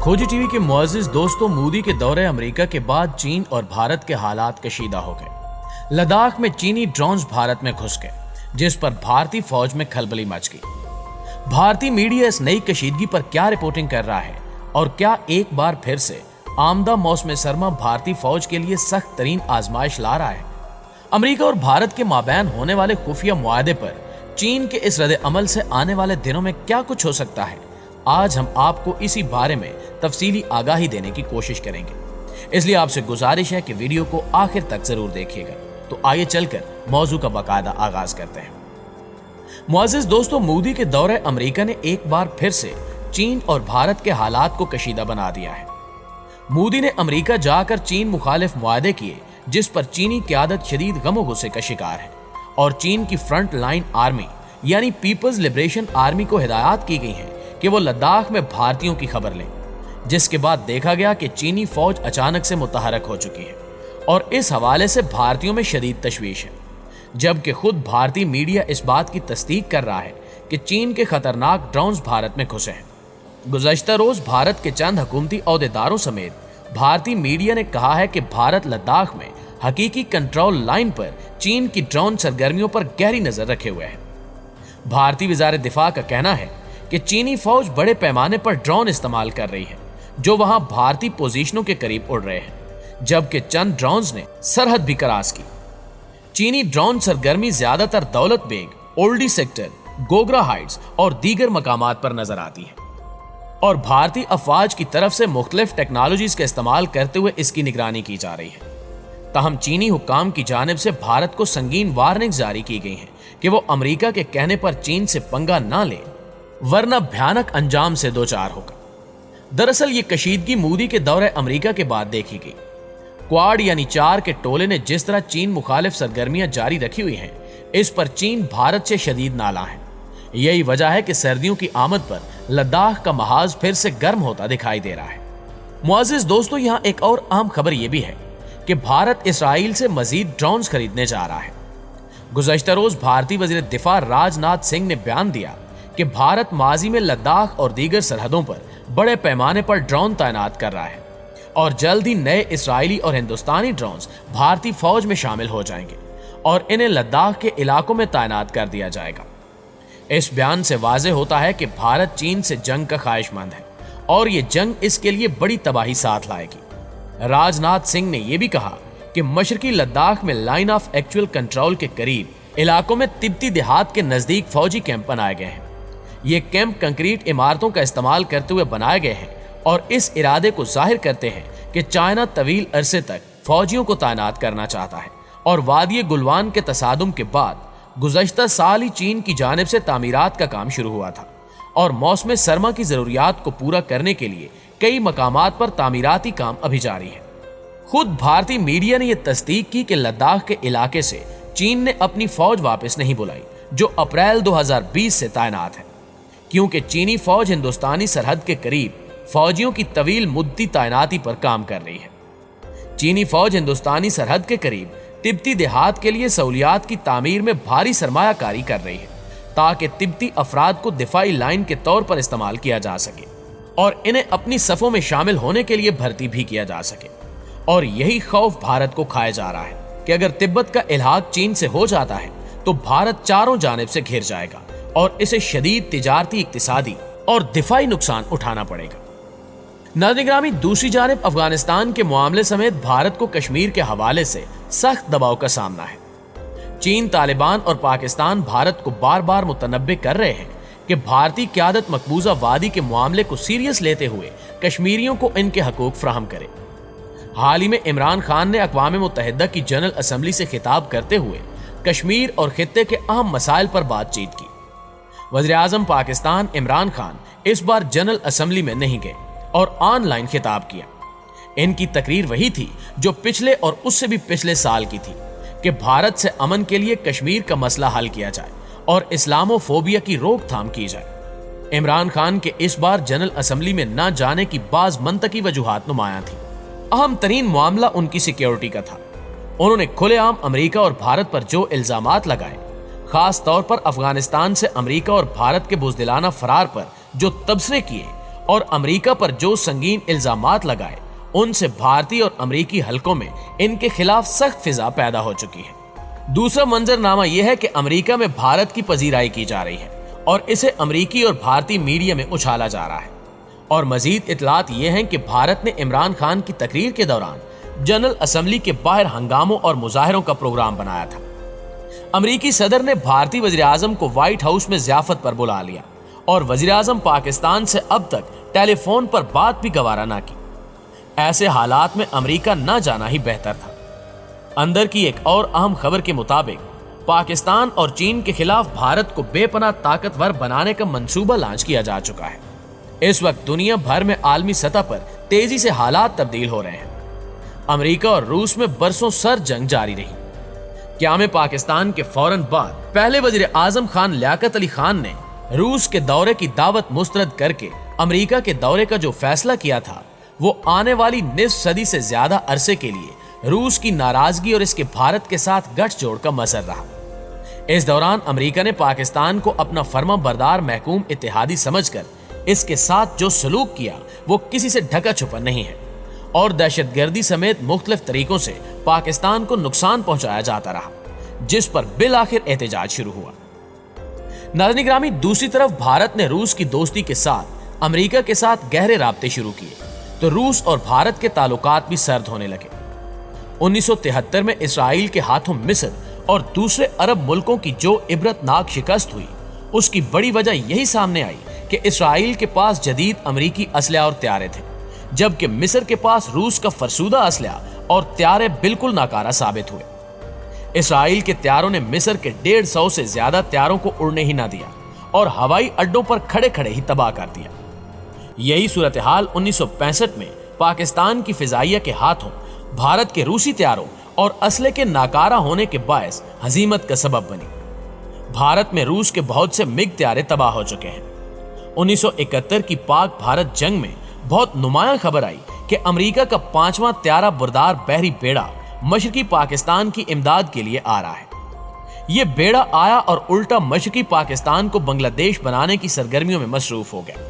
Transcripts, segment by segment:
खोजी टीवी के मुअज़्ज़िज़ दोस्तों, मोदी के दौरे अमेरिका के बाद चीन और भारत के हालात कशीदा हो गए। लद्दाख में चीनी ड्रोन्स भारत में घुस गए, जिस पर भारतीय फौज में खलबली मच गई। भारतीय मीडिया इस नई कशीदगी पर क्या रिपोर्टिंग कर रहा है और क्या एक बार फिर से आमदा मौसम सरमा भारतीय फौज के लिए सख्त तरीन आजमाइश ला रहा है? अमेरिका और भारत के माबैन होने वाले खुफिया मुआहदे पर चीन के इस रद्द अमल से आने वाले दिनों में क्या कुछ हो सकता है, आज हम आपको इसी बारे में तफसीली आगाही देने की कोशिश करेंगे। इसलिए आपसे गुजारिश है कि वीडियो को आखिर तक जरूर देखिएगा। तो आइए चलकर मौजू का बाकायदा आगाज करते हैं। मुअज़्ज़िज़ दोस्तों, मोदी के दौरे अमेरिका ने एक बार फिर से चीन और भारत के हालात को कशीदा बना दिया है। मोदी ने अमेरिका जाकर चीन मुखालिफ मुआहदे किए, जिस पर चीनी क़यादत शदीद गम गुस्से का शिकार है और चीन की फ्रंट लाइन आर्मी यानी पीपल्स लिबरेशन आर्मी को हिदायत की गई है कि वो लद्दाख में भारतीयों की खबर लें, जिसके बाद देखा गया कि चीनी फौज अचानक से मुतहरक हो चुकी है और इस हवाले से भारतीयों में शदीद तशवीश है, जबकि खुद भारतीय मीडिया इस बात की तस्दीक कर रहा है कि चीन के खतरनाक ड्रोन्स भारत में घुसे हैं। गुज़श्ता रोज भारत के चंद हुकूमती ओहदेदारों समेत भारतीय मीडिया ने कहा है कि भारत लद्दाख में हकीकी कंट्रोल लाइन पर चीन की ड्रोन सरगर्मियों पर गहरी नजर रखे हुए है। भारतीय वज़ारत दिफा का कहना है कि चीनी फौज बड़े पैमाने पर ड्रोन इस्तेमाल कर रही है, जो वहां भारतीय पोजीशनों के करीब उड़ रहे हैं, जबकि चंद ड्रोन्स ने सरहद भी क्रॉस की। चीनी ड्रोन सरगर्मी ज्यादातर दौलत बेग, ओल्डी सेक्टर, गोगरा हाइट्स और दीगर मकामात पर नजर आती है और भारतीय अफवाज की तरफ से मुख्तलिफ टेक्नोलॉजीज का इस्तेमाल करते हुए इसकी निगरानी की जा रही है। ताहम चीनी हुक्काम की जानिब से भारत को संगीन वार्निंग जारी की गई है कि वो अमेरिका के कहने पर चीन से पंगा ना ले, वरना भयानक अंजाम से दो चार होगा। दरअसल ये कशीदगी मोदी के दौरे अमेरिका के बाद देखी गई। क्वाड यानी 4 के टोले ने जिस तरह चीन मुखालिफ सरगर्मियां जारी रखी हुई हैं, इस पर चीन भारत से शदीद नाला है। यही वजह है कि सर्दियों की आमद पर लद्दाख का महाज फिर से गर्म होता दिखाई दे रहा है। मुअज़्ज़िज़ दोस्तों, यहाँ एक और अहम खबर यह भी है कि भारत इसराइल से मजीद ड्रोन्स खरीदने जा रहा है। गुज़श्ता रोज भारतीय वज़ीर दिफा राजनाथ सिंह ने बयान दिया कि भारत माजी में लद्दाख और दीगर सरहदों पर बड़े पैमाने पर ड्रोन तैनात कर रहा है और जल्द ही नए इसराइली और हिंदुस्तानी ड्रोन्स भारतीय फौज में शामिल हो जाएंगे और इन्हें लद्दाख के इलाकों में तैनात कर दिया जाएगा। इस बयान से वाज़ेह होता है कि भारत चीन से जंग का ख्वाहिशमंद है और ये जंग इसके लिए बड़ी तबाही साथ लाएगी। राजनाथ सिंह ने यह भी कहा कि मशरकी लद्दाख में लाइन ऑफ एक्चुअल कंट्रोल के करीब इलाकों में तिब्बती देहात के नजदीक फौजी कैंप बनाए गए हैं। ये कैंप कंक्रीट इमारतों का इस्तेमाल करते हुए बनाए गए हैं और इस इरादे को जाहिर करते हैं कि चाइना तवील अरसे तक फौजियों को तैनात करना चाहता है और वादी गुलवान के तसादुम के बाद गुज़श्ता साल ही चीन की जानिब से तामीरात का काम शुरू हुआ था और मौसम सरमा की जरूरियात को पूरा करने के लिए कई मकामात पर तामीराती काम अभी जारी है। खुद भारतीय मीडिया ने यह तस्दीक की कि लद्दाख के इलाके से चीन ने अपनी फौज वापस नहीं बुलाई, जो अप्रैल 2020 से तैनात है, क्योंकि चीनी फौज हिंदुस्तानी सरहद के करीब फौजियों की तवील मुद्दी तैनाती पर काम कर रही है। चीनी फौज हिंदुस्तानी सरहद के करीब तिब्बती देहात के लिए सहूलियात की तामीर में भारी सरमायाकारी कर रही है, ताकि तिब्बती अफराद को दिफाई लाइन के तौर पर इस्तेमाल किया जा सके और इन्हें अपनी सफ़ों में शामिल होने के लिए भर्ती भी किया जा सके। और यही खौफ भारत को खाया जा रहा है कि अगर तिब्बत का इल्हाक चीन से हो जाता है तो भारत चारों जानिब से घिर जाएगा और इसे शदीद तिजारती, इक्तिसादी और दिफाई नुकसान उठाना पड़ेगा। नाज़रीन गिरामी, दूसरी जानिब अफगानिस्तान के मामले समेत भारत को कश्मीर के हवाले से सख्त दबाव का सामना है। चीन, तालिबान और पाकिस्तान भारत को बार बार मुतनब्बे कर रहे हैं कि भारतीय क़यादत मकबूजा वादी के मामले को सीरियस लेते हुए कश्मीरियों को इनके हकूक फ्राहम करे। हाल ही में इमरान खान ने अक़वाम मुत्तहिदा की जनरल असम्बली से खिताब करते हुए कश्मीर और खित्ते के अहम मसाइल पर बातचीत की। वज़ीर आज़म पाकिस्तान इमरान खान इस बार जनरल असम्बली में नहीं गए और ऑनलाइन खिताब किया। इनकी तकरीर वही थी जो पिछले और उससे भी पिछले साल की थी कि भारत से अमन के लिए कश्मीर का मसला हल किया जाए और इस्लामोफोबिया की रोकथाम की जाए। इमरान खान के इस बार जनरल असम्बली में न जाने की बाज मंतकी वजूहात नुमायां थी। अहम तरीन मामला उनकी सिक्योरिटी का था। उन्होंने खुलेआम अमेरिका और भारत पर जो इल्जामात लगाए, खास तौर पर अफगानिस्तान से अमेरिका और भारत के बुज़दिलाना फरार पर जो तबसरे किए, اور امریکہ پر جو سنگین الزامات لگائے ان سے بھارتی اور امریکی حلقوں میں ان کے خلاف سخت فضا پیدا ہو چکی ہے۔ دوسرا منظرنامہ یہ ہے کہ امریکہ میں بھارت کی پذیرائی کی جا رہی ہے اور اسے امریکی اور بھارتی میڈیا میں اچھالا جا رہا ہے، اور مزید اطلاعات یہ ہیں کہ بھارت نے عمران خان کی تقریر کے دوران جنرل اسمبلی کے باہر ہنگاموں اور مظاہروں کا پروگرام بنایا تھا۔ امریکی صدر نے بھارتی وزیر اعظم کو وائٹ ہاؤس میں ضیافت پر بلا لیا اور وزیر اعظم پاکستان سے اب تک ٹیلی فون پر بات بھی گوارا نہ کی۔ ایسے حالات میں امریکہ نہ جانا ہی بہتر تھا۔ اندر کی ایک اور اہم خبر کے مطابق پاکستان اور چین کے خلاف بھارت کو بے پناہ طاقتور بنانے کا منصوبہ لانچ کیا جا چکا ہے۔ اس وقت دنیا بھر میں عالمی سطح پر تیزی سے حالات تبدیل ہو رہے ہیں۔ امریکہ اور روس میں برسوں سر جنگ جاری رہی۔ قیام پاکستان کے فوراً بعد پہلے وزیر اعظم خان لیاقت علی خان نے روس کے دورے کی دعوت مسترد کر کے امریکہ کے دورے کا جو فیصلہ کیا تھا وہ آنے والی نصف صدی سے زیادہ عرصے کے لیے روس کی ناراضگی اور اس کے بھارت کے ساتھ گٹھ جوڑ کا مظہر رہا۔ اس دوران امریکہ نے پاکستان کو اپنا فرما بردار محکوم اتحادی سمجھ کر اس کے ساتھ جو سلوک کیا وہ کسی سے ڈھکا چھپا نہیں ہے، اور دہشت گردی سمیت مختلف طریقوں سے پاکستان کو نقصان پہنچایا جاتا رہا، جس پر بالآخر احتجاج شروع ہوا۔ ناظرین گرامی، دوسری طرف بھارت نے روس کی دوستی کے ساتھ امریکہ کے ساتھ گہرے رابطے شروع کیے تو روس اور بھارت کے تعلقات بھی سرد ہونے لگے۔ 1973 میں اسرائیل کے ہاتھوں مصر اور دوسرے عرب ملکوں کی جو عبرتناک شکست ہوئی، اس کی بڑی وجہ یہی سامنے آئی کہ اسرائیل کے پاس جدید امریکی اسلحہ اور طیارے تھے، جبکہ مصر کے پاس روس کا فرسودہ اسلحہ اور طیارے بالکل ناکارہ ثابت ہوئے۔ اسرائیل کے طیاروں نے مصر کے 150 سے زیادہ طیاروں کو اڑنے ہی نہ دیا اور ہوائی اڈوں پر کھڑے کھڑے ہی تباہ کر دیا۔ یہی صورتحال 1965 میں پاکستان کی فضائیہ کے ہاتھوں بھارت کے روسی طیاروں اور اسلحے کے ناکارہ ہونے کے باعث ہزیمت کا سبب بنی۔ بھارت میں روس کے بہت سے مگ طیارے تباہ ہو چکے ہیں۔ 1971 کی پاک بھارت جنگ میں بہت نمایاں خبر آئی کہ امریکہ کا 5واں طیارہ بردار بحری بیڑا مشرقی پاکستان کی امداد کے لیے آ رہا ہے۔ یہ بیڑا آیا اور الٹا مشرقی پاکستان کو بنگلہ دیش بنانے کی سرگرمیوں میں مصروف ہو گیا۔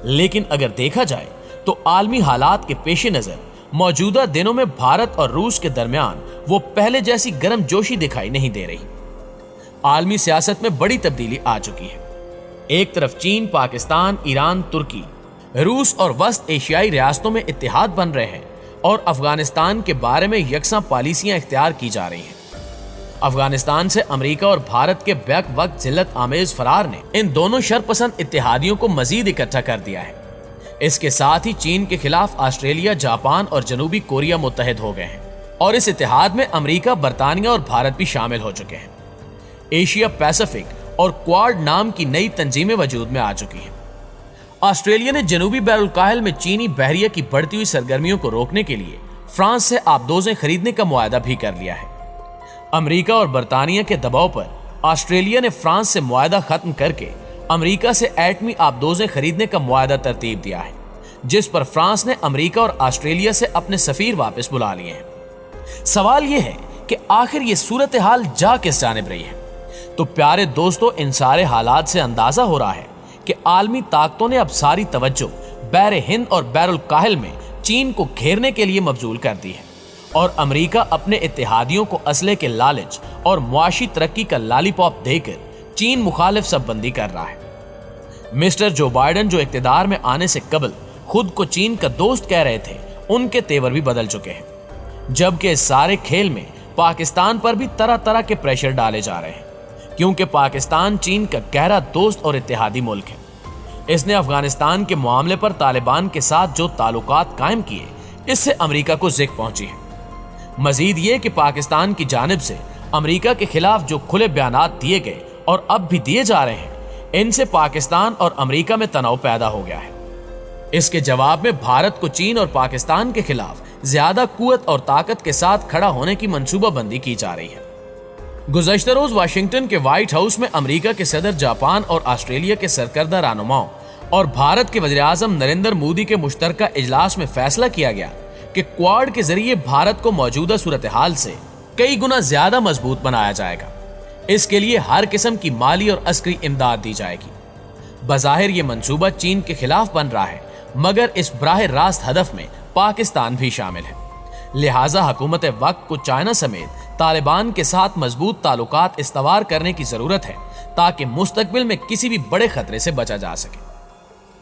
لیکن اگر دیکھا جائے تو عالمی حالات کے پیش نظر موجودہ دنوں میں بھارت اور روس کے درمیان وہ پہلے جیسی گرم جوشی دکھائی نہیں دے رہی۔ عالمی سیاست میں بڑی تبدیلی آ چکی ہے۔ ایک طرف چین، پاکستان، ایران، ترکی، روس اور وسط ایشیائی ریاستوں میں اتحاد بن رہے ہیں اور افغانستان کے بارے میں یکساں پالیسیاں اختیار کی جا رہی ہیں۔ افغانستان سے امریکہ اور بھارت کے بیک وقت ذلت آمیز فرار نے ان دونوں شرپسند اتحادیوں کو مزید اکٹھا کر دیا ہے۔ اس کے ساتھ ہی چین کے خلاف آسٹریلیا، جاپان اور جنوبی کوریا متحد ہو گئے ہیں، اور اس اتحاد میں امریکہ، برطانیہ اور بھارت بھی شامل ہو چکے ہیں۔ ایشیا پیسیفک اور کوارڈ نام کی نئی تنظیمیں وجود میں آ چکی ہیں۔ آسٹریلیا نے جنوبی بحر الکاہل میں چینی بحریہ کی بڑھتی ہوئی سرگرمیوں کو روکنے کے لیے فرانس سے آبدوزیں خریدنے کا معاہدہ بھی کر لیا ہے۔ امریکہ اور برطانیہ کے دباؤ پر آسٹریلیا نے فرانس سے معاہدہ ختم کر کے امریکہ سے ایٹمی آبدوزیں خریدنے کا معاہدہ ترتیب دیا ہے، جس پر فرانس نے امریکہ اور آسٹریلیا سے اپنے سفیر واپس بلا لیے ہیں۔ سوال یہ ہے کہ آخر یہ صورتحال جا کس جانب رہی ہے؟ تو پیارے دوستو، ان سارے حالات سے اندازہ ہو رہا ہے کہ عالمی طاقتوں نے اب ساری توجہ بحر ہند اور بحر الکاہل میں چین کو گھیرنے کے لیے مبذول کر دی ہے، اور امریکہ اپنے اتحادیوں کو اسلحے کے لالچ اور معاشی ترقی کا لالی پاپ دے کر چین مخالف سب بندی کر رہا ہے۔ مسٹر جو بائیڈن، جو اقتدار میں آنے سے قبل خود کو چین کا دوست کہہ رہے تھے، ان کے تیور بھی بدل چکے ہیں، جبکہ اس سارے کھیل میں پاکستان پر بھی طرح طرح کے پریشر ڈالے جا رہے ہیں، کیونکہ پاکستان چین کا گہرا دوست اور اتحادی ملک ہے۔ اس نے افغانستان کے معاملے پر طالبان کے ساتھ جو تعلقات قائم کیے، اس سے امریکہ کو زک پہنچی ہے۔ مزید یہ کہ پاکستان کی جانب سے امریکہ کے خلاف جو کھلے بیانات دیے گئے اور اب بھی دیے جا رہے ہیں، ان سے پاکستان اور امریکہ میں تناؤ پیدا ہو گیا ہے۔ اس کے جواب میں بھارت کو چین اور پاکستان کے خلاف زیادہ قوت اور طاقت کے ساتھ کھڑا ہونے کی منصوبہ بندی کی جا رہی ہے۔ گزشتہ روز واشنگٹن کے وائٹ ہاؤس میں امریکہ کے صدر، جاپان اور آسٹریلیا کے سرکردہ رہنماؤں اور بھارت کے وزیر اعظم نریندر مودی کے مشترکہ اجلاس میں فیصلہ کیا گیا کہ کوارڈ کے ذریعے بھارت کو موجودہ صورتحال سے کئی گنا زیادہ مضبوط بنایا جائے گا۔ اس کے لیے ہر قسم کی مالی اور عسکری امداد دی جائے گی۔ بظاہر یہ منصوبہ چین کے خلاف بن رہا ہے، मगर इस बराह रास्त हदफ में पाकिस्तान भी शामिल है। लिहाजा हुकूमत वक्त को चाइना समेत तालिबान के साथ मजबूत ताल्लुकात इस्तवार करने की जरूरत है ताकि मुस्तकबिल में किसी भी बड़े खतरे से बचा जा सके।